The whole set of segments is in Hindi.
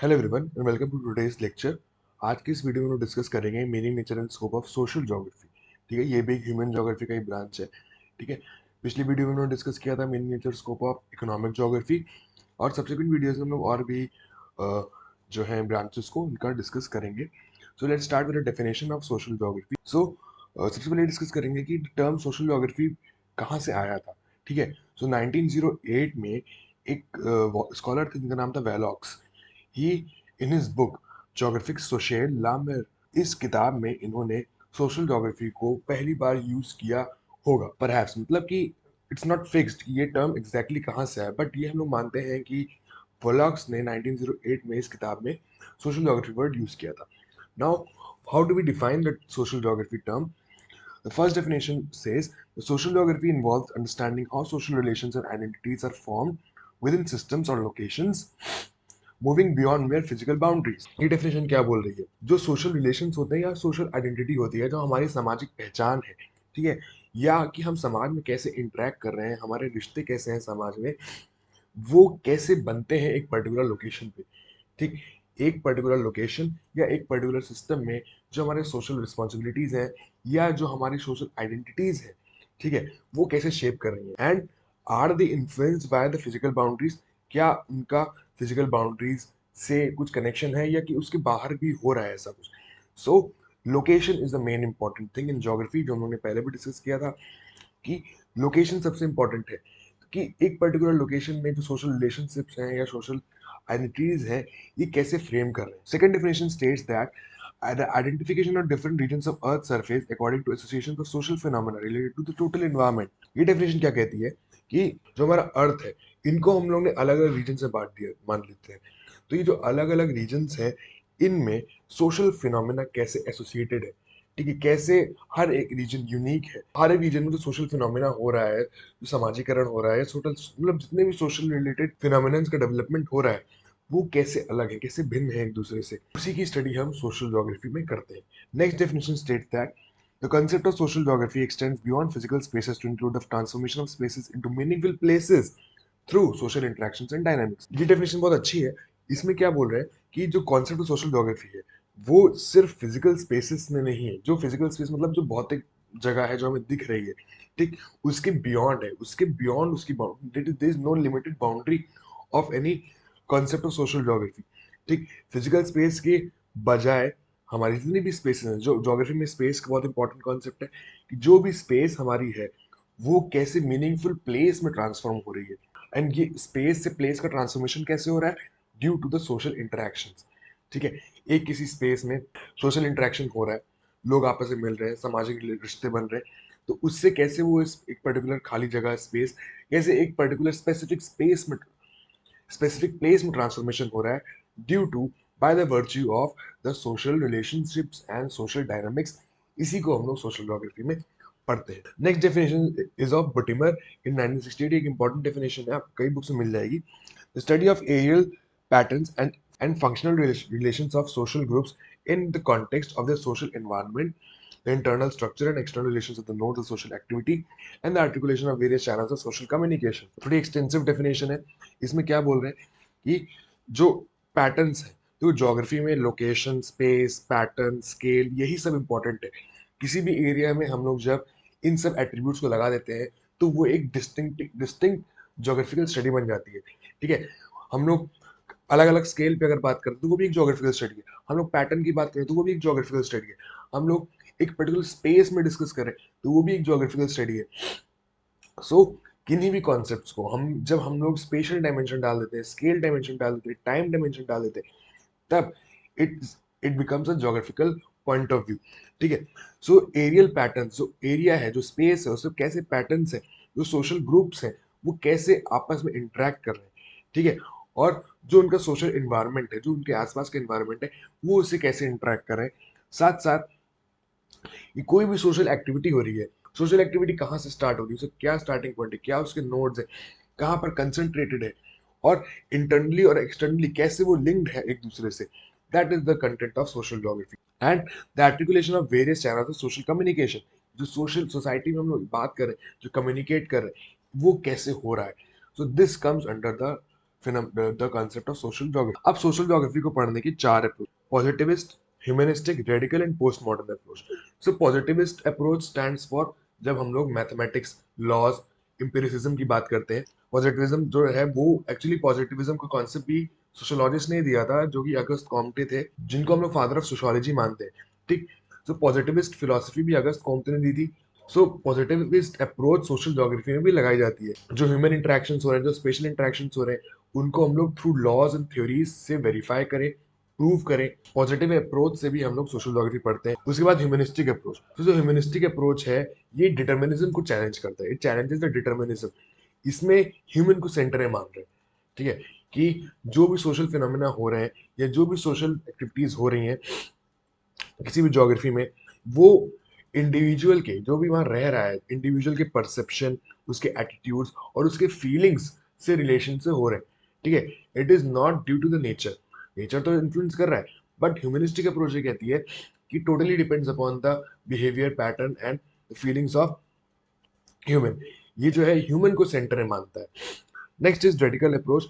Hello everyone and welcome to today's lecture. आज की इस वीडियो में हम डिस्कस करेंगे meaning, nature and scope of social geography. ठीक है, ये भी एक ह्यूमन ज्योग्राफी का ही ब्रांच है। ठीक है, पिछली वीडियो में उन्होंने डिस्कस किया था meaning, nature, scope of economic geography, और सब्सिक्वेंट वीडियोस में हम लोग और भी जो है ब्रांचेस को उनका डिस्कस करेंगे। So let's start with the definition of social geography. So सबसे पहले डिस्कस करेंगे कि टर्म सोशल ज्योग्राफी कहाँ से आया था। ठीक है, सो 1908 में एक स्कॉलर थे जिनका नाम था Vallaux. He in his book geographic social लामेर, इस किताब में इन्होंने सोशल ज्योग्राफी को पहली बार यूज किया होगा। परहैप्स मतलब कि इट्स नॉट फिक्स्ड कि ये टर्म एग्जैक्टली कहाँ से है, बट ये हम लोग मानते हैं कि वॉलॉक्स ने 1908 में इस किताब में सोशल ज्योग्राफी वर्ड यूज किया था। Now how do we define the social geography term? The first definition says the social geography involves understanding how social relations and identities are formed within systems or locations moving beyond mayor physical boundaries. ये डेफिनेशन क्या बोल रही है? जो सोशल रिलेशंस होते हैं या सोशल आइडेंटिटी होती है, जो हमारी सामाजिक पहचान है, ठीक है, या कि हम समाज में कैसे इंटरेक्ट कर रहे हैं, हमारे रिश्ते कैसे हैं समाज में, वो कैसे बनते हैं एक पर्टिकुलर लोकेशन पे। ठीक, एक पर्टिकुलर लोकेशन या एक पर्टिकुलर सिस्टम में जो हमारे सोशल रिस्पॉन्सिबिलिटीज हैं या जो हमारी सोशल आइडेंटिटीज है, ठीक है, वो कैसे शेप कर रही हैं, and are they influenced by the physical boundaries, क्या उनका फिजिकल बाउंड्रीज से कुछ कनेक्शन है या कि उसके बाहर भी हो रहा है ऐसा कुछ। सो location is the main important thing in geography, जो हम लोगों ने पहले भी डिस्कस किया था कि लोकेशन सबसे इंपॉर्टेंट है कि एक पर्टिकुलर लोकेशन में जो सोशल रिलेशनशिप्स हैं या सोशल आइडेंटिटीज हैं, ये कैसे फ्रेम कर रहे हैं। Second definition states that the identification of different regions of earth surface according to associations of social phenomena related to the total environment। ये डेफिनेशन क्या कहती है कि जो हमारा अर्थ है, इनको हम लोग ने अलग अलग रीजन से बांट दिया मान लेते हैं। तो ये जो अलग अलग रीजन्स हैं, इनमें सोशल फिनोमेना कैसे एसोसिएटेड है, ठीक है, कैसे हर एक रीजन यूनिक है, हर एक रीजन में जो सोशल फिनोमेना हो रहा है, जो समाजीकरण हो रहा है, सोशल मतलब जितने भी सोशल रिलेटेड फिनोमेनन्स का डेवलपमेंट हो रहा है, वो कैसे अलग है, कैसे भिन्न है एक दूसरे से, उसी की स्टडी हम सोशल ज्योग्राफी में करते हैं। Next definition states that the concept of social geography extends beyond physical spaces to include the transformation of spaces into meaningful places through social interactions and dynamics। ये डेफिनेशन बहुत अच्छी है। इसमें क्या बोल रहे हैं कि जो कॉन्सेप्ट ऑफ सोशल ज्योग्राफी है, वो सिर्फ फिजिकल स्पेसेस में नहीं है। जो फिजिकल स्पेस मतलब जो भौतिक जगह है जो हमें दिख रही है, ठीक, उसके बियॉन्ड है, उसके बियॉन्ड उसकी boundary, there is no limited boundary of any concept of social geography. ठीक, फिजिकल स्पेस के बजाय हमारी जितनी भी स्पेसेस हैं, जो ज्योग्राफी में स्पेस का बहुत इंपॉर्टेंट कॉन्सेप्ट है कि जो भी स्पेस हमारी है, वो कैसे मीनिंगफुल प्लेस में ट्रांसफॉर्म हो रही है, एंड ये स्पेस से प्लेस का ट्रांसफॉर्मेशन कैसे हो रहा है? Due to the social interactions. ठीक है, एक किसी स्पेस में सोशल इंटरेक्शन हो रहा है, लोग आपस में मिल रहे हैं, सामाजिक रिश्ते बन रहे हैं, तो उससे कैसे वो एक पर्टिकुलर खाली जगह स्पेस कैसे एक पर्टिकुलर स्पेसिफिक प्लेस में ट्रांसफॉर्मेशन हो रहा है, due to by the virtue of the social relationships and social dynamics. इसी को हम लोग सोशल ज्योग्राफी में पढ़ते हैं। Next definition is of Buttimer in 1968। एक इंपॉर्टेंट डेफिनेशन है, आपको कई बुक्स में मिल जाएगी। The study of aerial patterns and functional relations of social groups in the context of their social environment, the internal structure and external relations of the nodes of social activity, and the articulation of various channels of social communication। थोड़ी एक्सटेंसिव डेफिनेशन है। इसमें क्या बोल रहे हैं कि जो पैटर्न्स है, तो ज्योग्राफी में लोकेशन, स्पेस, पैटर्न, स्केल, यही सब इंपॉर्टेंट है। किसी भी एरिया में हम लोग जब इन सब एट्रीब्यूट्स को लगा देते हैं, तो वो एक डिस्टिंक्ट ज्योग्राफिकल स्टडी बन जाती है। ठीक है, हम लोग अलग अलग स्केल पे अगर बात करें तो वो भी एक ज्योग्राफिकल स्टडी है, हम लोग पैटर्न की बात करें तो वो भी एक ज्योग्राफिकल स्टडी है, हम लोग एक पर्टिकुलर स्पेस में डिस्कस करें तो वो भी एक ज्योग्राफिकल स्टडी है। सो किन्हीं भी कॉन्सेप्ट्स को हम जब हम लोग स्पेशल डायमेंशन डाल देते हैं, स्केल डायमेंशन डाल देते हैं, टाइम डायमेंशन डाल देते हैं, तब it it becomes a geographical point of view. ठीक है, सो एरियल पैटर्न, जो एरिया है, जो स्पेस है, उसमें कैसे पैटर्न्स है, जो सोशल ग्रुप्स हैं, वो कैसे आपस में इंटरेक्ट कर रहे हैं, ठीक है, और जो उनका सोशल इन्वायरमेंट है, जो उनके आसपास का इन्वायरमेंट है, वो उससे कैसे इंटरेक्ट कर रहे हैं। साथ साथ ये कोई भी सोशल एक्टिविटी हो रही है, सोशल एक्टिविटी कहाँ से स्टार्ट हो रही है, उसका क्या स्टार्टिंग पॉइंट है, क्या उसके नोड्स है, कहाँ पर कंसंट्रेटेड है, और इंटरनली और एक्सटर्नली कैसे वो लिंक्ड है एक दूसरे से। That is the content of social geography and the articulation of various channels of social communication. जो सोशल सोसाइटी में हम लोग बात कर रहे हैं, जो कम्युनिकेट कर रहे हैं, वो कैसे हो रहा है। So this comes under the the concept of social geography. अब सोशल ज्योग्राफी को पढ़ने की चार approach: positivist, humanistic, radical and post modern approach. So positivist approach stands for, जब हम लोग मैथमेटिक्स, लॉज, एम्पिरिसिज्म की बात करते हैं, पॉजिटिविज्म जो है वो एक्चुअली पॉजिटिविज्म का कॉन्सेप्ट भी सोशियोलॉजिस्ट ने दिया था, जो कि अगस्त कॉम्टे थे, जिनको हम लोग फादर ऑफ सोशियोलॉजी मानते हैं। ठीक। सो पॉजिटिविस्ट फिलोसफी भी अगस्त कॉम्टे ने दी थी। सो पॉजिटिविस्ट अप्रोच सोशल ज्योग्राफी में भी लगाई जाती है। जो ह्यूमन इंटरेक्शंस हो रहे हैं, जो स्पेशल इंटरेक्शंस हो रहे हैं, उनको हम लोग थ्रू लॉज एंड थ्योरीज से वेरीफाई करें, प्रूव करें। पॉजिटिव अप्रोच से भी हम लोग सोशल ज्योग्राफी पढ़ते हैं। उसके बाद ह्यूमनिस्टिक अप्रोच। तो जो ह्यूमनिस्टिक अप्रोच है, ये डिटर्मिनिज्म को चैलेंज करता है। It challenges the determinism. इसमें ह्यूमन को सेंटर में मान रहे हैं। ठीक है, कि जो भी सोशल फिनोमेना हो रहे हैं या जो भी सोशल एक्टिविटीज हो रही हैं किसी भी ज्योग्राफी में, वो इंडिविजुअल के, जो भी वहां रह रहा है, इंडिविजुअल के परसेप्शन, उसके एटीट्यूड्स और उसके फीलिंग्स से रिलेशन से हो रहे हैं। ठीक है, it is not due to the nature. Nature तो इन्फ्लुएंस कर रहा है, बट ह्यूमनिस्टिक अप्रोच ये कहती है कि totally depends upon the behaviour pattern and feelings of human. ये जो है ह्यूमन को सेंटर में मानता है। Next is radical approach.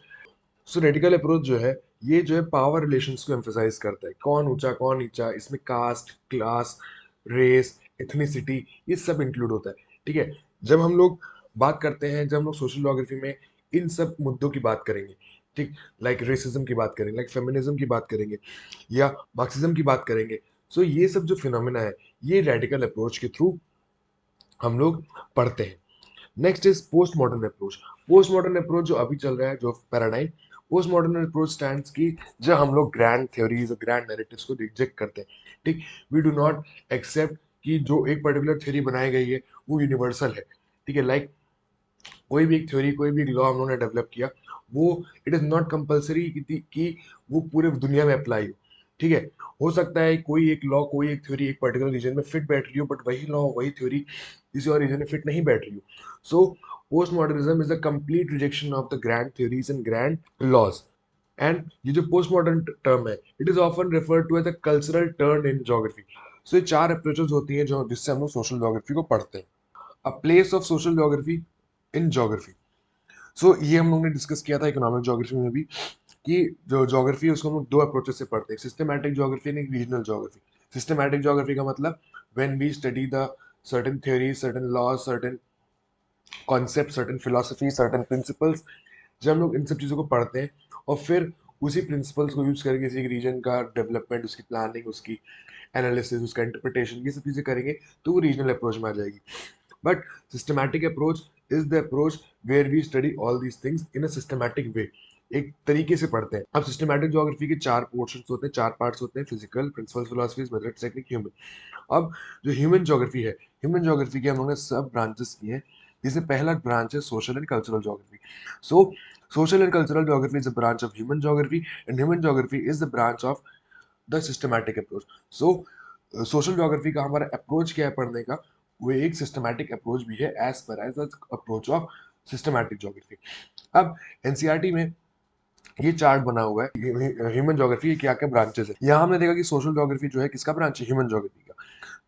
So radical approach जो है, ये जो है पावर रिलेशंस को एम्फेसाइज करता है। कौन ऊंचा कौन नीचा, इसमें कास्ट, क्लास, रेस, एथनिसिटी, ये सब इंक्लूड होता है। ठीक है, जब हम लोग बात करते हैं, जब हम लोग सोशल ज्योग्राफी में इन सब मुद्दों की बात करेंगे, ठीक, लाइक रेसिज्म की बात करेंगे, लाइक फेमिनिज्म की बात करेंगे, या मार्क्सिज्म की बात करेंगे, सो ये सब जो फिनोमेना है, ये रेडिकल अप्रोच के थ्रू हम लोग पढ़ते हैं। Next is post modern approach. Post modern approach जो अभी चल रहा है, जो paradigm, post modern approach stands की, जब हम लोग ग्रैंड थ्योरीज और ग्रैंड नैरेटिव्स को रिजेक्ट करते हैं। ठीक, वी डू नॉट एक्सेप्ट कि जो एक पर्टिकुलर थ्योरी बनाई गई है वो यूनिवर्सल है। ठीक है, लाइक कोई भी एक थ्योरी, कोई भी एक लॉ हम लोगों ने डेवलप किया, वो इट इज नॉट कंपल्सरी कि वो पूरे दुनिया में अप्लाई हो। ठीक है, हो सकता है कोई एक लॉ, कोई एक थ्योरी एक पर्टिकुलर रीजन में फिट बैठ रही हो, बट वही लॉ, वही थ्योरी किसी और रीजन में फिट नहीं बैठ रही हो। So postmodernism is a complete rejection of the grand theories and grand laws. And ये जो पोस्ट मॉडर्न टर्म है, it is often referred to as a cultural turn in geography. So ये चार अप्रोचेस होती हैं जो जिससे हम लोग सोशल ज्योग्राफी को पढ़ते हैं। A place of social geography in geography. So ये हम लोग ने डिस्कस किया था इकोनॉमिक ज्योग्राफी में भी, कि जो ज्योग्राफी है उसको हम लोग दो अप्रोचेस से पढ़ते हैं, systematic geography and regional geography. Systematic geography का मतलब when we study the certain theories, certain laws, certain concept, certain philosophy, certain principles, जब हम लोग इन सब चीज़ों को पढ़ते हैं और फिर उसी प्रिंसिपल्स को यूज करके किसी रीजन का डेवलपमेंट, उसकी प्लानिंग, उसकी एनालिसिस, उसका इंटरप्रिटेशन, ये सब चीज़ें करेंगे, तो वो रीजनल अप्रोच में आ जाएगी। But systematic approach is the approach where we study all these things in a systematic way, एक तरीके से पढ़ते हैं। अब सिस्टमैटिक ज्योग्राफी के चार पोर्शंस होते हैं, चार पार्ट्स होते हैं: physical, principle, philosophies, methods, technique, human. अब जो ह्यूमन ज्योग्राफी है, ह्यूमन ज्योग्राफी के हम लोगों ने सब ब्रांचेस किए हैं, जिसमें पहला ब्रांच है social and cultural geography. So social and cultural geography is a branch of human geography, and human geography is the branch of the systematic approach. So social geography का हमारा अप्रोच क्या है पढ़ने का, वो एक सिस्टमैटिक अप्रोच भी है, as per as the approach of systematic geography. अब एनसीईआरटी में ये चार्ट बना हुआ है ह्यूमन ज्योग्राफी के क्या क्या ब्रांचेस है। यहाँ हमने देखा कि सोशल ज्योग्राफी जो है किसका ब्रांच है, ह्यूमन ज्योग्राफी का।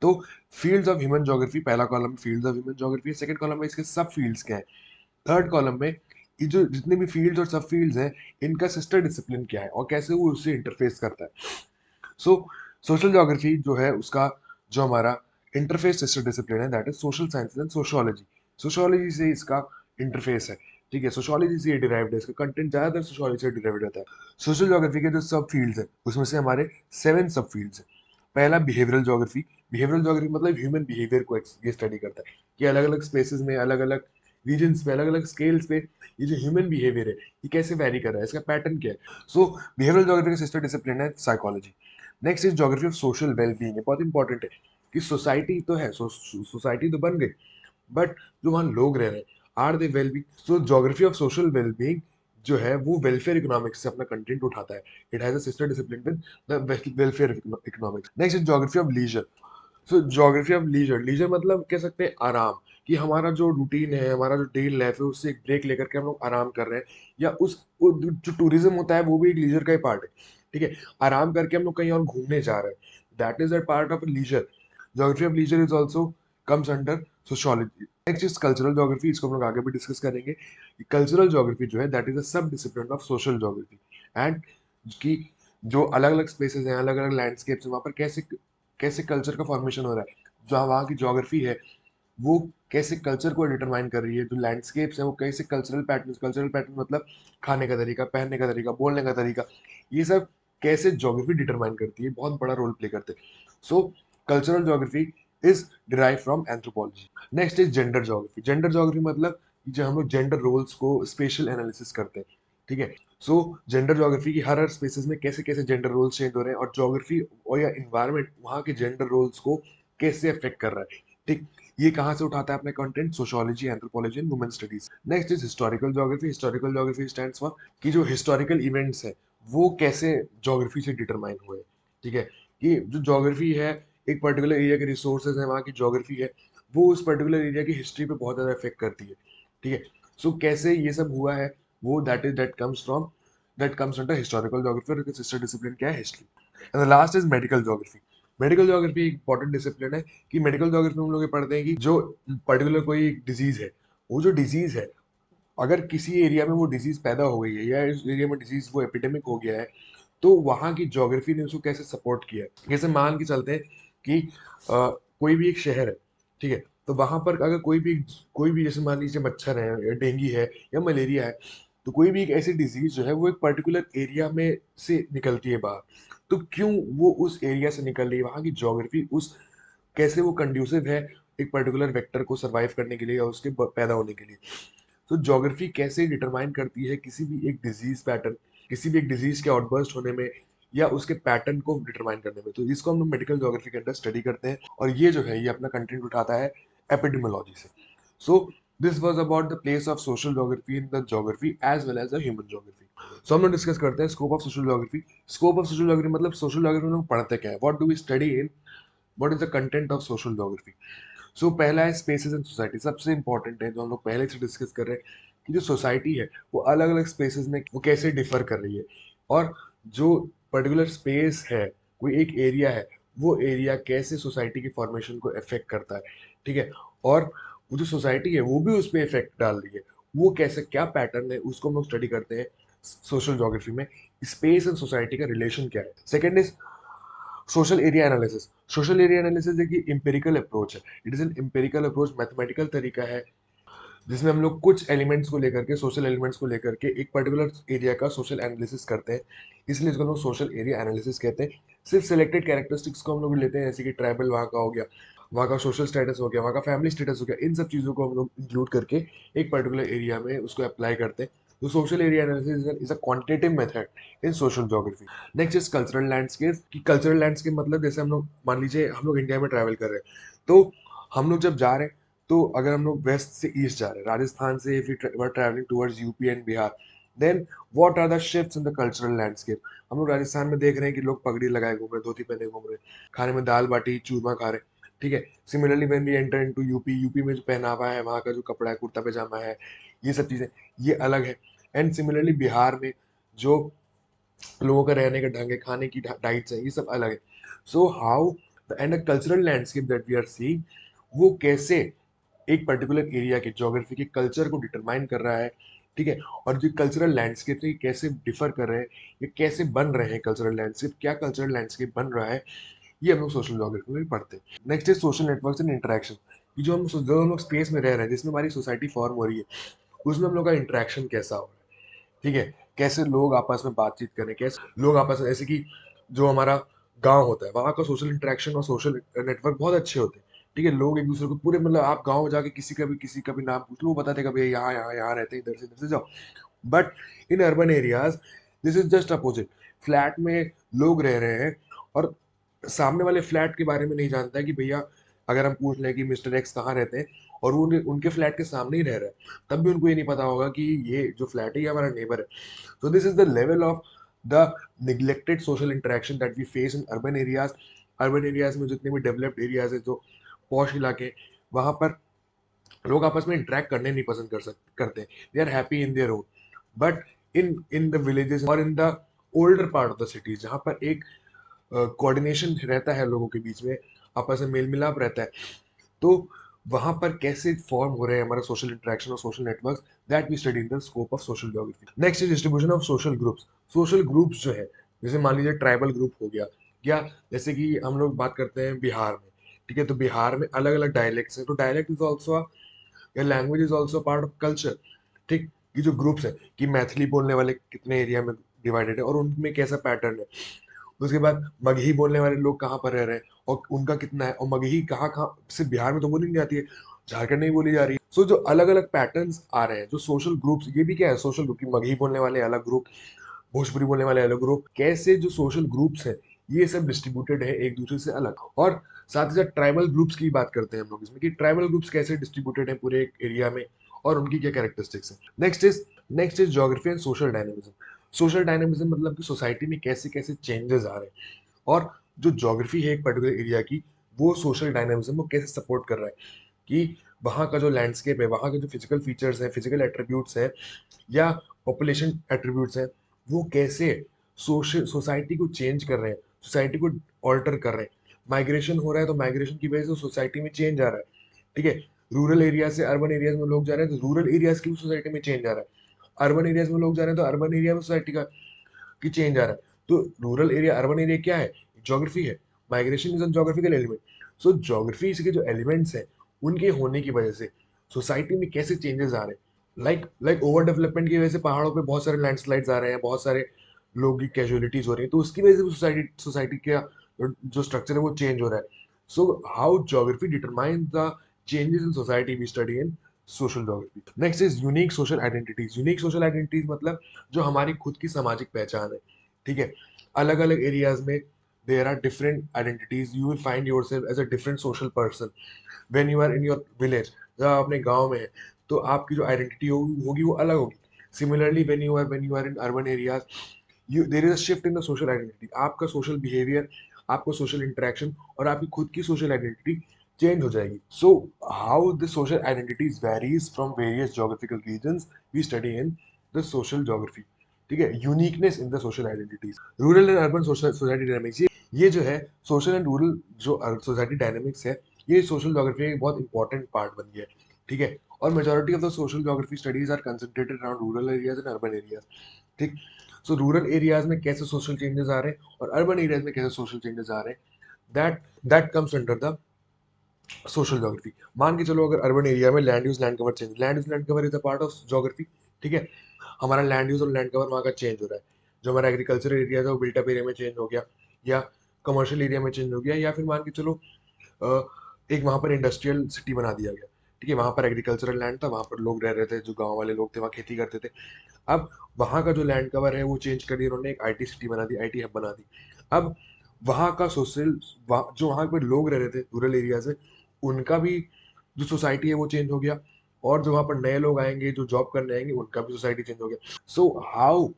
तो फील्ड्स ऑफ ह्यूमन ज्योग्राफी, पहला कॉलम में फील्ड्स ऑफ ह्यूमन ज्योग्राफी है, सेकंड कॉलम में इसके सब फील्ड्स क्या है, थर्ड कॉलम में ये जो जितने भी फील्ड्स और सब फील्ड्स हैं, इनका सिस्टर डिसिप्लिन क्या है और कैसे वो उससे इंटरफेस करता है। सो सोशल ज्योग्राफी जो है उसका जो हमारा इंटरफेस सिस्टर डिसिप्लिन है, that is social sciences and sociology. Sociology से इसका इंटरफेस है। ठीक है, सोशियोलॉजी से ये डिराइव्ड है, इसका कंटेंट ज्यादातर सोशियोलॉजी से डिराइव्ड रहता है। सोशल ज्योग्राफी के जो सब फील्ड्स है, उसमें से हमारे 7 सब फील्ड्स है। पहला बिहेवियरल ज्योग्राफी। बिहेवियरल ज्योग्राफी मतलब ह्यूमन बिहेवियर को ये स्टडी करता है, कि अलग अलग स्पेसेस में, अलग अलग रीजन्स में, अलग अलग स्केल्स पे ये जो ह्यूमन बिहेवियर है, ये कैसे वेरी कर रहा है, इसका पैटर्न क्या है। सो बिहेवियरल ज्योग्राफी का सिस्टर डिसिप्लिन है psychology. Next is geography of social wellbeing, बहुत इंपॉर्टेंट है, कि सोसाइटी तो है, सोसाइटी तो बन गई, बट जो वहाँ लोग रह रहे हैं, are they well being. So geography of social wellbeing जो है वो वेलफेयर इकोनॉमिक्स से अपना कंटेंट उठाता है। It has a sister discipline with the welfare economics. Next is geography of leisure. So geography of leisure, leisure मतलब कह सकते हैं आराम, कि हमारा जो रूटीन है, हमारा जो डेली लाइफ है, उससे एक ब्रेक लेकर के हम लोग आराम कर रहे हैं, या जो टूरिज्म होता है वो भी एक लीजर का ही पार्ट है। ठीक है, आराम करके हम लोग कहीं और घूमने जा रहे हैं, that is a part of leisure. Geography of leisure is also comes under sociology. Next is cultural geography, इसको हम लोग आगे भी डिस्कस करेंगे। कल्चरल ज्योग्राफी जो है दैट इज अ सब discipline of social geography, and कि जो अलग अलग स्पेसेस हैं, अलग अलग लैंडस्केप्स हैं, वहाँ पर कैसे कैसे कल्चर का फॉर्मेशन हो रहा है, जहाँ वहाँ की ज्योग्राफी है वो कैसे कल्चर को डिटरमाइन कर रही है, जो लैंडस्केप्स है वो कैसे कल्चरल पैटर्न मतलब खाने का तरीका, पहनने का तरीका, बोलने का तरीका, ये सब कैसे ज्योग्राफी डिटरमाइन करती है, बहुत बड़ा रोल प्ले करते हैं। सो cultural geography is derive from anthropology. Next is gender geography. Gender geography मतलब जो हम लोग जेंडर रोल्स को स्पेशल एनालिसिस करते हैं, ठीक है। सो जेंडर ज्योग्राफी की हर हर स्पेसेस में कैसे कैसे जेंडर रोल्स चेंज हो रहे हैं, और ज्योग्राफी और या इन्वायरमेंट वहाँ के जेंडर रोल्स को कैसे अफेक्ट कर रहा है, ठीक। ये कहाँ से उठाता है अपने content? Sociology, anthropology and women studies. Next is historical geography. Historical geography stands for कि जो हिस्टोरिकल इवेंट्स है वो कैसे ज्योग्राफी से डिटरमाइन हुए, ठीक है। कि जो ज्योग्राफी है, एक पर्टिकुलर एरिया के रिसोर्सेज है, वहाँ की ज्योग्राफी है, वो उस पर्टिकुलर एरिया की हिस्ट्री पे बहुत ज़्यादा इफेक्ट करती है, ठीक है। सो कैसे ये सब हुआ है, वो that comes under historical geography, और सिस्टर डिसिप्लिन क्या है? History. And the last is medical geography. Medical geography एक इंपॉर्टेंट डिसिप्लिन है कि मेडिकल ज्योग्राफी में हम लोग ये पढ़ते हैं कि जो पर्टिकुलर कोई डिजीज है, वो जो डिजीज है, अगर किसी एरिया में वो डिजीज पैदा हो गई है या इस एरिया में डिजीज वो एपिडेमिक हो गया है, तो वहाँ की ज्योग्राफी ने उसको कैसे सपोर्ट किया है। जैसे मान के चलते हैं कि कोई भी एक शहर है, ठीक है, तो वहां पर अगर कोई भी जैसे मान लीजिए मच्छर है या डेंगू है या मलेरिया है, तो कोई भी एक ऐसी डिजीज जो है वो एक पर्टिकुलर एरिया में से निकलती है बाहर, तो क्यों वो उस एरिया से निकल रही है, वहाँ की ज्योग्राफी उस कैसे वो कंड्यूसिव है एक पर्टिकुलर वेक्टर को सरवाइव करने के लिए या उसके पैदा होने के लिए। तो ज्योग्राफी कैसे डिटरमाइन करती है किसी भी एक डिजीज पैटर्न, किसी भी एक डिजीज के आउटबर्स्ट होने में या उसके पैटर्न को डिटरमाइन करने में। तो इसको हम लोग मेडिकल ज्योग्राफी के अंदर स्टडी करते हैं, और ये जो है ये अपना कंटेंट उठाता है एपिडेमियोलॉजी से। So this was about the place of social geography in the geography as well as the human geography. So हम लोग डिस्कस करते हैं scope of social geography. Scope of social geography मतलब सोशल ज्योग्राफी में हम लोग पढ़ते क्या है, what do we study in, what is the content of social geography. So पहला है स्पेसेस एंड सोसाइटी, सबसे इंपॉर्टेंट है जो हम लोग पहले से डिस्कस कर रहे हैं कि जो सोसाइटी है वो अलग अलग स्पेसेस में वो कैसे डिफर कर रही है, और जो पर्टिकुलर स्पेस है, कोई एक एरिया है, वो एरिया कैसे सोसाइटी की फॉर्मेशन को इफेक्ट करता है, ठीक है। और वो जो सोसाइटी है वो भी उस पर इफेक्ट डाल रही है, वो कैसे क्या पैटर्न है उसको हम लोग स्टडी करते हैं सोशल ज्योग्राफी में। स्पेस एंड सोसाइटी का रिलेशन क्या है। Second is social area analysis. Social area analysis एक एम्पिरिकल अप्रोच है, it is an empirical approach, mathematical तरीका है जिसमें हम लोग कुछ एलिमेंट्स को लेकर के, सोशल एलिमेंट्स को लेकर के एक पर्टिकुलर एरिया का सोशल एनालिसिस करते हैं, इसलिए इसको हम लोग सोशल एरिया एनालिसिस कहते हैं। सिर्फ सिलेक्टेड कैरेक्टरिस्टिक्स को हम लोग लेते हैं, जैसे कि ट्राइबल वहाँ का हो गया, वहाँ का सोशल स्टेटस हो गया, वहाँ का फैमिली स्टेटस हो गया, इन सब चीज़ों को हम लोग इंक्लूड करके एक पर्टिकुलर एरिया में उसको अप्लाई करते हैं। तो social area analysis is a quantitative method in social geography. Next is cultural landscape. कि कल्चरल लैंडस्केप मतलब जैसे हम लोग मान लीजिए हम लोग इंडिया में ट्रैवल कर रहे हैं, तो हम लोग जब जा रहे हैं, तो अगर हम लोग वेस्ट से ईस्ट जा रहे हैं, राजस्थान से if you were travelling towards UP and Bihar, then what are the shifts in the cultural landscape. हम लोग राजस्थान में देख रहे हैं कि लोग पगड़ी लगाए घूम रहे हैं, धोती पहने घूम रहे हैं, खाने में दाल बाटी चूरमा खा रहे हैं, ठीक है। Similarly when we enter into UP, UP में जो पहनावा है, वहाँ का जो कपड़ा है, कुर्ता पैजामा है, ये सब चीज़ें ये अलग है। एंड सिमिलरली बिहार में जो लोगों का रहने का ढंग है, खाने की डाइट्स है, ये सब अलग है। So how the end the cultural landscape that we are seeing, वो कैसे एक पर्टिकुलर एरिया के ज्योग्राफी के कल्चर को डिटरमाइन कर रहा है, ठीक है। और जो कल्चरल लैंडस्केप से कैसे डिफर कर रहे हैं, ये कैसे बन रहे हैं कल्चरल लैंडस्केप, क्या कल्चरल लैंडस्केप बन रहा है, ये हम लोग सोशल ज्योग्राफी में भी पढ़ते हैं। Next is social networks and interaction. कि जो हम लोग स्पेस में रह रहे हैं, जिसमें हमारी सोसाइटी फॉर्म हो रही है, उसमें हम लोग का इंटरेक्शन कैसा हो रहा है, ठीक है। कैसे लोग आपस में बातचीत करें, कैसे लोग आपस में, जैसे कि जो हमारा गांव होता है वहाँ का सोशल इंटरेक्शन और सोशल नेटवर्क बहुत अच्छे होते हैं, ठीक है। लोग एक दूसरे को पूरे मतलब आप गांव में जाके किसी का भी नाम पूछ लो, वो बताते हैं कभी यहाँ यहाँ यहाँ रहते हैं, इधर से जाओ। But in urban areas this is just opposite. Flat में लोग रह रहे हैं, और सामने वाले फ्लैट के बारे में नहीं जानता है कि भैया, अगर हम पूछ लें कि मिस्टर एक्स कहाँ रहते हैं, और वो उनके फ्लैट के सामने ही रह रहा है, तब भी उनको ये नहीं पता होगा कि ये जो फ्लैट है ये हमारा नेबर है। So this is the level of the neglected social interaction that we face in urban areas. Urban areas में जितने भी डेवलप्ड एरियाज है, जो पॉश इलाके हैं, वहाँ पर लोग आपस में इंटरेक्ट करने नहीं पसंद करते। They are happy in their own. But in in the villages और in the older part of the cities, जहाँ पर एक कोऑर्डिनेशन रहता है लोगों के बीच में, आपस में मेल मिलाप रहता है, तो वहां पर कैसे फॉर्म हो रहे हैं हमारे सोशल इंटरेक्शन और social networks, that we study in the scope of social geography. Next is distribution of social groups. Social groups जो है, जैसे मान लीजिए ट्राइबल ग्रुप हो गया, या जैसे कि हम लोग बात करते हैं बिहार में, ठीक है, तो बिहार में अलग अलग डायलेक्ट्स हैं, तो डायलेक्ट इज ऑल्सो या language is also part of culture. ठीक, ये जो ग्रुप्स है कि मैथिली बोलने वाले कितने एरिया में डिवाइडेड है और उनमें कैसा पैटर्न है, उसके बाद मगही बोलने वाले लोग कहाँ पर रह रहे हैं और उनका कितना है, और मगही कहाँ कहाँ, सिर्फ बिहार में तो बोली नहीं जाती है, झारखंड में ही बोली जा रही है। सो जो अलग अलग पैटर्न्स आ रहे हैं, जो सोशल ग्रुप्स, ये भी क्या है, सोशल ग्रुप की मगही बोलने वाले अलग ग्रुप, भोजपुरी बोलने वाले अलग ग्रुप, कैसे जो सोशल ग्रुप्स है ये सब डिस्ट्रीब्यूटेड है एक दूसरे से अलग। और साथ ही साथ ट्राइबल ग्रुप्स की बात करते हैं हम लोग इसमें, कि ट्राइबल ग्रुप्स कैसे डिस्ट्रीब्यूटेड है पूरे एक एरिया में और उनकी क्या कैरेक्टरिस्टिक्स है। Next is geography and social dynamism. Social dynamism मतलब कि सोसाइटी में कैसे कैसे चेंजेस आ रहे हैं, और जो ज्योग्राफी है एक पर्टिकुलर एरिया की, वो सोशल डायनेमिज्म को कैसे सपोर्ट कर रहा है, कि वहाँ का जो लैंडस्केप है, वहाँ के जो फिजिकल फीचर्स हैं, फिजिकल एट्रीब्यूट्स हैं, या पॉपुलेशन एट्रीब्यूट्स हैं, वो कैसे सोशल सोसाइटी को चेंज कर रहे हैं, सोसाइटी को ऑल्टर कर रहे हैं। माइग्रेशन हो रहा है तो माइग्रेशन की वजह से सोसाइटी में चेंज आ रहा है, ठीक है। रूरल एरिया से अर्बन एरियाज में लोग जा रहे हैं तो रूरल एरियाज की भी सोसाइटी में चेंज आ रहा है, अर्बन एरियाज में लोग जा रहे हैं तो अर्बन एरिया में सोसाइटी का की चेंज आ रहा है। तो रूरल एरिया अर्बन एरिया क्या है, ज्योग्राफी है। Migration is a geographical element. So geography के जो एलिमेंट्स हैं उनके होने की वजह से सोसाइटी में कैसे चेंजेस आ रहे हैं, लाइक ओवर डेवलपमेंट की वजह से पहाड़ों पे बहुत सारे लैंडस्लाइड्स आ रहे हैं, बहुत सारे लोगों की कैजुअलिटीज हो रही है, तो उसकी वजह से सोसाइटी सोसाइटी का जो स्ट्रक्चर है वो चेंज हो रहा है। So how geography determine the changes in society we study in social geography. Next is unique social identities. Unique social identities मतलब जो हमारी खुद की सामाजिक पहचान है, ठीक है। अलग अलग एरियाज में there are different identities, you will find yourself as a different social person when you are in your village. जब आप अपने गांव में है तो आपकी जो आइडेंटिटी होगी होगी वो अलग होगी। Similarly when you are in urban areas, you there is a shift in the social identity. आपका सोशल बिहेवियर, आपका सोशल इंटरेक्शन और आपकी खुद की सोशल आइडेंटिटी चेंज हो जाएगी। So how the social identities varies from various geographical regions we study in the social geography, ठीक है। Uniqueness in the social identities, rural and urban society dynamics, ये जो है सोशल एंड रूरल जो सोसाइटी डायनामिक्स है, ये सोशल ज्योग्राफी का एक बहुत इंपॉर्टेंट पार्ट बन गया है, ठीक है। और majority of the social geography studies are concentrated around rural areas and urban areas, ठीक। सो रूरल एरियाज में कैसे सोशल चेंजेस आ रहे हैं और अर्बन एरियाज में कैसे सोशल चेंजेस आ रहे हैं, that that comes under the social geography. मान के चलो अगर अर्बन एरिया में land use land cover change, land use land cover is a part of geography, ठीक है। हमारा लैंड यूज और लैंड कवर वहाँ का चेंज हो रहा है, जो हमारा एग्रीकल्चरल एरिया था वो बिल्टअप एरिया में चेंज हो गया, या कमर्शियल एरिया में चेंज हो गया, या फिर मान के चलो एक वहाँ पर इंडस्ट्रियल सिटी बना दिया गया, ठीक है। वहाँ पर एग्रीकल्चरल लैंड था, वहाँ पर लोग रह रहे थे, जो गांव वाले लोग थे वहाँ खेती करते थे। अब वहाँ का जो लैंड कवर है वो चेंज कर दिया उन्होंने, एक आईटी सिटी बना दी, आईटी हब बना दी। अब वहाँ का सोशल, जो वहाँ पे लोग रह रहे थे रूरल एरिया से, उनका भी जो सोसाइटी है वो चेंज हो गया, और जो वहाँ पर नए लोग आएंगे जो जॉब करने आएंगे उनका भी सोसाइटी चेंज हो गया। सो हाउ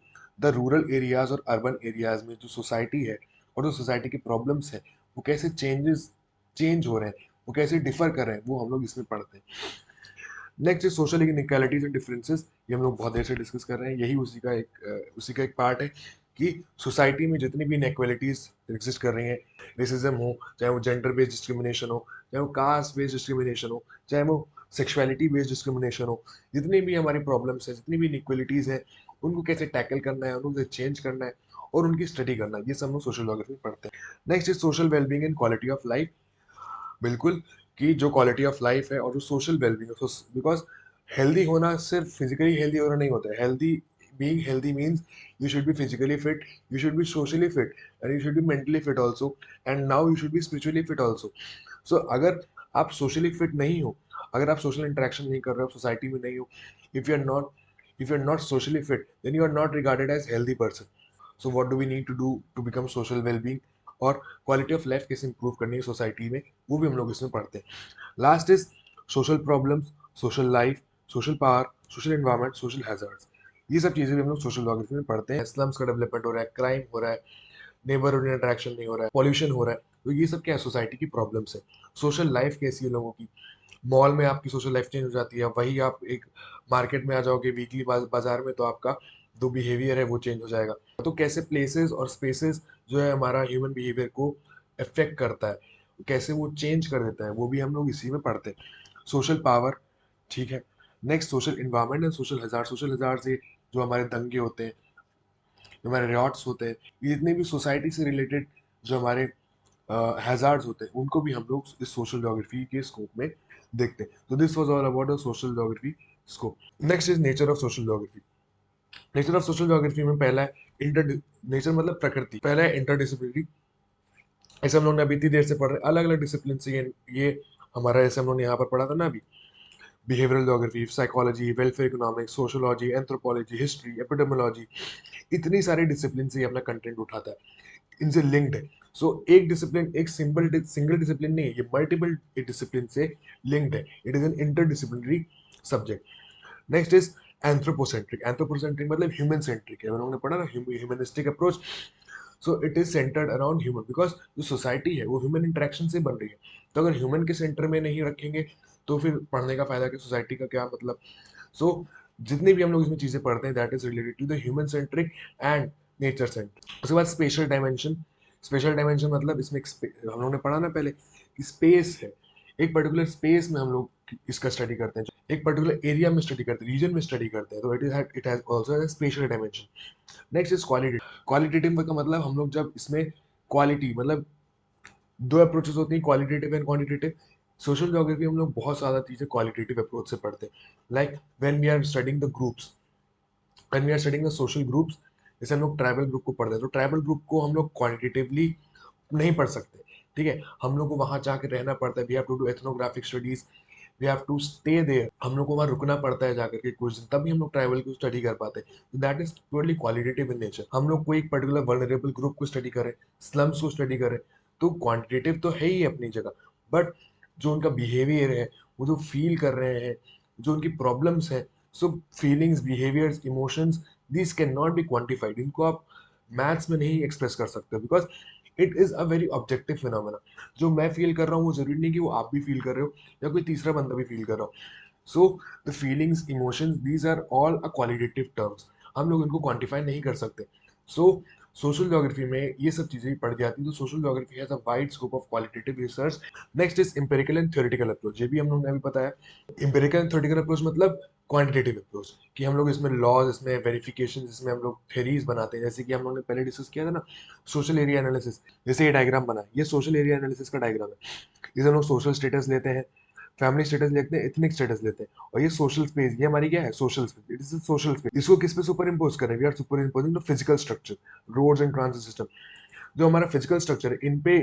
द रूरल एरियाज और अर्बन एरियाज में जो सोसाइटी है और जो सोसाइटी की प्रॉब्लम्स है वो कैसे चेंज हो रहे हैं, वो कैसे डिफर कर रहे हैं, वो हम लोग इसमें पढ़ते हैं। Next is social inequalities and differences. ये हम लोग बहुत देर से डिस्कस कर रहे हैं, यही उसी का एक पार्ट है कि सोसाइटी में जितनी भी इनइक्वालिटीज एग्जिस्ट कर रही हैं, रेसिज्म हो, चाहे वो जेंडर बेस्ड डिस्क्रिमिनेशन हो, चाहे वो कास्ट बेस्ड डिस्क्रिमिनेशन हो, चाहे वो सेक्सुअलिटी बेस्ड डिस्क्रिमिनेशन हो, जितनी भी हमारी प्रॉब्लम्स हैं, जितनी भी इनइक्वालिटीज हैं, उनको कैसे टैकल करना है, उनको कैसे चेंज करना है और उनकी स्टडी करना है, ये सब हम लोग सोशल ज्योग्राफी में पढ़ते हैं। Next is social wellbeing and quality of life. बिल्कुल, कि जो क्वालिटी ऑफ लाइफ है और जो सोशल वेलबींग है, बिकॉज हेल्दी होना सिर्फ फिजिकली हेल्दी होना नहीं होता है। Healthy being healthy means you should be physically fit, you should be socially fit, and you should be mentally fit also, and now you should be spiritually fit also. So अगर आप सोशली फिट नहीं हो, अगर आप सोशल इंटरेक्शन नहीं कर रहे हो, सोसाइटी में नहीं हो, if you are not socially fit, then you are not regarded as healthy person. So what do we need to do to become social wellbeing, और क्वालिटी ऑफ लाइफ कैसे इंप्रूव करनी है सोसाइटी में, वो भी हम लोग इसमें पढ़ते हैं। Last is social problems, social life, social power, social environment, social hazards. ये सब चीजें भी हम लोग सोशल ज्योग्राफी में पढ़ते हैं। स्लम्स का डेवलपमेंट हो रहा है, क्राइम हो रहा है, नेबरहुड इंटरेक्शन नहीं हो रहा है, पॉल्यूशन हो रहा है, तो ये सब क्या है, सोसाइटी की प्रॉब्लम्स है। सोशल लाइफ कैसी है लोगों की, मॉल में आपकी सोशल लाइफ चेंज हो जाती है, वही आप एक मार्केट में आ जाओगे वीकली बाजार में, तो आपका जो बिहेवियर है वो चेंज हो जाएगा। तो कैसे प्लेसेस और स्पेसेस जो है हमारा ह्यूमन बिहेवियर को अफेक्ट करता है, कैसे वो चेंज कर देता है, वो भी हम लोग इसी में पढ़ते हैं। सोशल पावर, ठीक है। Next social environment and social hazard. Social hazard से जो हमारे दंगे होते हैं, जो हमारे रियॉट्स होते हैं, ये जितने भी सोसाइटी से रिलेटेड जो हमारे हैजार्ड्स होते हैं, उनको भी हम लोग इस सोशल ज्योग्राफी के स्कोप में देखते हैं। तो this was all about the social geography scope. Next is nature of social geography. Nature of social geography में पहला है इंटर, नेचर मतलब प्रकृति, पहला है इंटरडिसिप्लिनरी। ऐसे हम लोग ने अभी इतनी देर से पढ़ रहे अलग अलग डिसिप्लिन से, ये हमारा ऐसे हम लोग ने यहाँ पर पढ़ा था ना अभी, behavioural geography, psychology, welfare economics, sociology, anthropology, history, epidemiology, इतनी सारे डिसिप्लिन से ये अपना कंटेंट उठाता है, इनसे लिंक्ड है। सो एक डिसिप्लिन एक सिंगल डिसिप्लिन नहीं है, ये मल्टीपल डिसिप्लिन से लिंक्ड है। It is an interdisciplinary subject. Next is anthropocentric. Anthropocentric मतलब ह्यूमन सेंट्रिक है, हम लोगों ने पढ़ा ना humanistic approach. So it is centred around human, because जो सोसाइटी है वो ह्यूमन इंटरेक्शन से बन रही है। तो अगर ह्यूमन के सेंटर में नहीं रखेंगे तो फिर पढ़ने का फायदा, कि सोसाइटी का क्या मतलब। सो जितनी भी हम लोग इसमें चीजें पढ़ते हैं that is related to the human centric and nature centric. उसके बाद स्पेशल डायमेंशन। स्पेशल डायमेंशन मतलब इसमें हम लोगों ने पढ़ा ना पहले कि स्पेस है, एक पर्टिकुलर स्पेस में हम लोग इसका स्टडी करते हैं, एक पर्टिकुलर एरिया में स्टडी करते हैं, रीजन में स्टडी करते हैं, तो it has also special dimension. Next is qualitative. Qualitative का मतलब हम लोग जब इसमें क्वालिटी मतलब दो अप्रोचेस होती हैं, qualitative and quantitative. Social geography हम लोग बहुत ज़्यादा चीज़ें क्वालिटेटिव अप्रोच से पढ़ते हैं, like when we are studying the groups, when we are studying the social groups. जैसे हम लोग ट्राइबल ग्रुप को पढ़ते हैं, तो ट्राइबल ग्रुप को हम लोग क्वांटिटेटिवली नहीं पढ़ सकते, ठीक है। हम लोग को वहाँ जाके रहना पड़ता है, we have to do ethnographic studies, we have to stay there, हम लोग को वहाँ रुकना पड़ता है जाकर के कुछ दिन, तभी हम लोग ट्राइबल को स्टडी कर पाते हैं। That is purely qualitative in nature. हम लोग कोई एक पर्टिकुलर वर्नरेबल ग्रुप को स्टडी करें, स्लम्स को स्टडी करें, तो क्वांटिटेटिव तो है ही अपनी जगह, बट जो उनका बिहेवियर है, वो जो फील कर रहे हैं, जो उनकी प्रॉब्लम्स है, so feelings, behaviours, emotions, this can not be quantified. इनको आप मैथ्स में नहीं एक्सप्रेस कर सकते, because it is a very objective phenomena. जो मैं फील कर रहा हूँ वो जरूरी नहीं कि वो आप भी फील कर रहे हो या कोई तीसरा बंदा भी फील कर रहा हो। So the feelings, emotions, these are all a qualitative terms, हम लोग इनको क्वांटिफाई नहीं कर सकते। सो सोशल ज्योग्राफी में ये सब चीजें पढ़ जाती हैं, तो social geography has a wide scope of qualitative research. Next is empirical and theoretical approach, ये भी हम लोग ने अभी बताया। एम्पिरिकल एंड थ्योरेटिकल अप्रोच मतलब क्वांटिटेटिव अप्रोच, कि हम लोग इसमें लॉज, इसमें वेरिफिकेशन, इसमें हम लोग थ्योरीज बनाते हैं, जैसे कि हम लोग ने पहले डिस्कस किया था ना सोशल एरिया एनालिसिस। जैसे ये डायग्राम बना है, ये सोशल एरिया एनालिसिस का डायग्राम है। इसे हम लोग सोशल स्टेटस लेते हैं, फैमिली स्टेटस लेते हैं, एथनिक स्टेटस लेते हैं, और ये सोशल स्पेस, ये हमारी क्या है, social space. It is social space. इसको किस पे सुपर इम्पोज करें, we are superimposing the physical structure, roads and transit system. जो हमारा फिजिकल स्ट्रक्चर है, इन पे,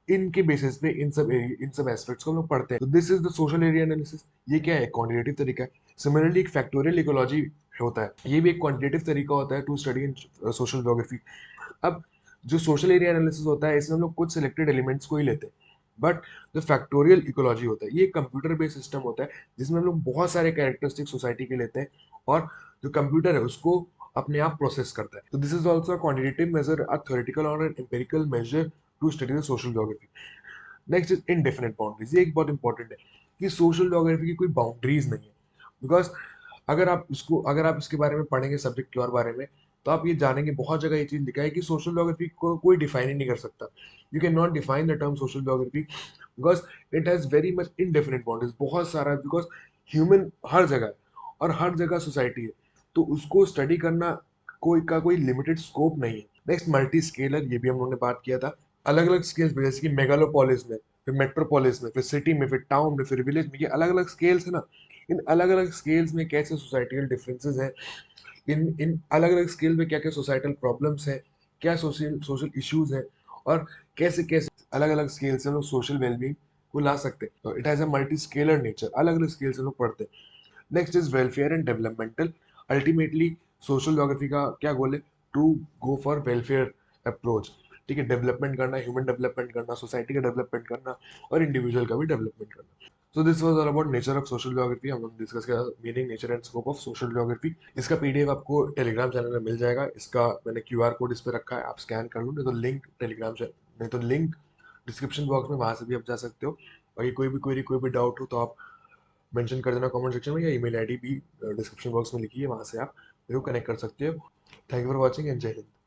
इनके बेसिस पे इन सब एस्पेक्ट्स को हम लोग पढ़ते हैं। तो this is the social area analysis. ये क्या है, क्वांटिटेटिव तरीका है। सिमिलरली एक फैक्टोरियल इकोलॉजी होता है, ये भी एक क्वांटिटेटिव तरीका होता है to study in social geography. अब जो सोशल एरिया एनालिसिस होता है, इसमें हम लोग कुछ सिलेक्टेड एलिमेंट्स को ही लेते हैं, बट जो फैक्टोरियल इकोलॉजी होता है, ये कंप्यूटर बेस्ड सिस्टम होता है, जिसमें हम लोग बहुत सारे कैरेक्टरिस्टिक सोसाइटी के लेते हैं, और जो कंप्यूटर है उसको अपने आप प्रोसेस करता है। तो this is also a quantitative measure, a theoretical और an empirical measure to study the social geography. Next is indefinite boundaries. ये एक बहुत इंपॉर्टेंट है कि सोशल ज्योग्राफी की कोई बाउंड्रीज नहीं है, बिकॉज अगर आप इसके बारे में पढ़ेंगे, सब्जेक्ट के और बारे में, तो आप ये जानेंगे बहुत जगह ये चीज लिखा है कि सोशल ज्योग्राफी को कोई डिफाइन ही नहीं कर सकता। You can not define the term social geography, because it has very much indefinite boundaries, बहुत सारा, बिकॉज ह्यूमन हर जगह है और हर जगह सोसाइटी है, तो उसको स्टडी करना कोई लिमिटेड स्कोप नहीं है। नेक्स्ट मल्टी स्केलर, ये भी हम लोगों ने बात किया था। अलग अलग स्केल्स, जैसे कि मेगालोपोलिस में, फिर मेट्रोपोलिस में, फिर सिटी में, फिर टाउन में, फिर विलेज में, ये अलग अलग स्केल्स है ना। इन अलग अलग स्केल्स में कैसे सोसाइटल डिफरेंसेस हैं, इन इन अलग अलग स्केल में क्या क्या सोसाइटल प्रॉब्लम्स हैं, क्या सोशल सोशल इश्यूज हैं, और कैसे कैसे अलग अलग स्केल से लोग सोशल वेलबींग को ला सकते हैं। तो it has a multi scalar nature, अलग अलग स्केल से लोग पढ़ते हैं। Next is welfare and developmental. Ultimately social geography का क्या गोल है, to go for welfare approach, ठीक है। डेवलपमेंट करना, ह्यूमन डेवलपमेंट करना, सोसाइटी का डेवलपमेंट करना, और इंडिविजुअल का भी डेवलपमेंट करना। So this was all about nature of social geography. हम लोग डिस्कस किया meaning, nature and scope of social geography. इसका पीडीएफ आपको टेलीग्राम चैनल में मिल जाएगा। इसका मैंने क्यूआर कोड इस पे रखा है, आप स्कैन कर लो, नहीं तो लिंक टेलीग्राम चैनल, नहीं तो लिंक डिस्क्रिप्शन बॉक्स में, वहां से भी आप जा सकते हो। और ये कोई भी क्वेरी, कोई भी डाउट हो तो आप मेंशन कर देना कमेंट सेक्शन में, या ईमेल आईडी भी डिस्क्रिप्शन बॉक्स में लिखी है, वहां से आप मेरे को कनेक्ट कर सकते हो। Thank you for watching and जय हिंद।